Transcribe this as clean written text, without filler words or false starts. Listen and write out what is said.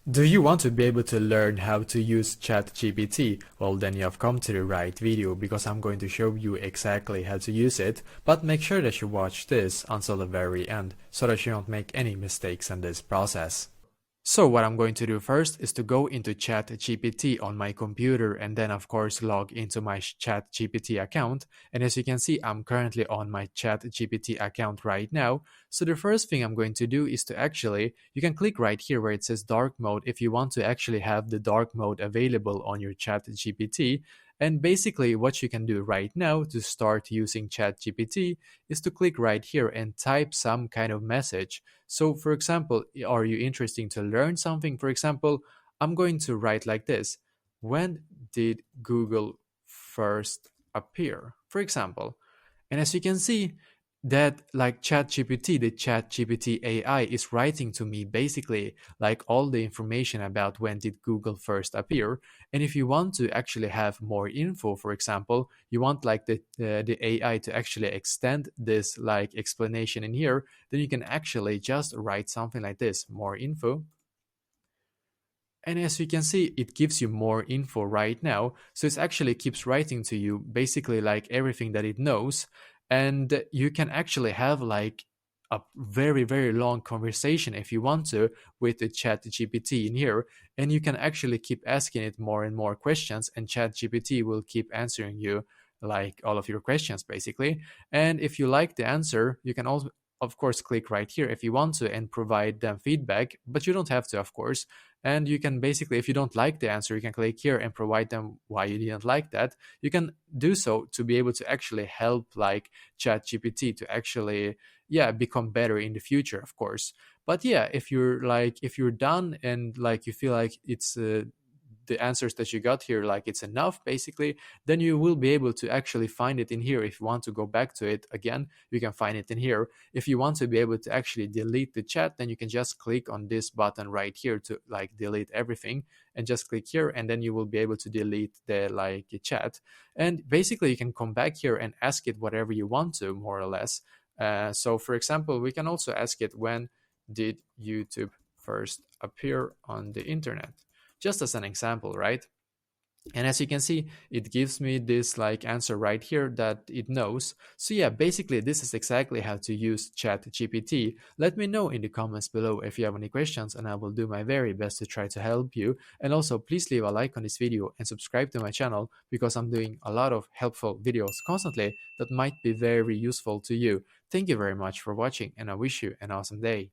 Do you want to be able to learn how to use ChatGPT? Well, then you have come to the right video because I'm going to show you exactly how to use it, but make sure that you watch this until the very end so that you don't make any mistakes in this process. So what I'm going to do first is to go into ChatGPT on my computer and then of course log into my ChatGPT account. And as you can see, I'm currently on my ChatGPT account right now. So the first thing I'm going to do is to you can click right here where it says dark mode if you want to actually have the dark mode available on your ChatGPT. And basically what you can do right now to start using ChatGPT is to click right here and type some kind of message. So, for example, are you interested to learn something? For example, I'm going to write like this. When did Google first appear? For example. And as you can see, that like ChatGPT, the ChatGPT AI is writing to me basically like all the information about when did Google first appear. And if you want to actually have more info, for example, you want like the AI to actually extend this like explanation in here, then you can actually just write something like this, more info. And as you can see, it gives you more info right now. So it actually keeps writing to you basically like everything that it knows. And you can actually have like a very, very long conversation if you want to with the chat GPT in here. And you can actually keep asking it more and more questions, and chat GPT will keep answering you like all of your questions basically. And if you like the answer, you can also of course click right here if you want to and provide them feedback, but you don't have to, of course. And you can basically, if you don't like the answer, you can click here and provide them why you didn't like that. You can do so to be able to actually help like ChatGPT to actually, yeah, become better in the future, of course. But yeah, if you're done and like you feel like it's the answers that you got here like it's enough basically, then you will be able to actually find it in here. If you want to go back to it again, you can find it in here. If you want to be able to actually delete the chat, then you can just click on this button right here to like delete everything, and just click here, and then you will be able to delete the like chat. And basically you can come back here and ask it whatever you want to, more or less. So for example, we can also ask it, when did YouTube first appear on the internet? Just as an example, right? And as you can see, it gives me this like answer right here that it knows. So yeah, basically this is exactly how to use ChatGPT. Let me know in the comments below if you have any questions, and I will do my very best to try to help you. And also please leave a like on this video and subscribe to my channel, because I'm doing a lot of helpful videos constantly that might be very useful to you. Thank you very much for watching, and I wish you an awesome day.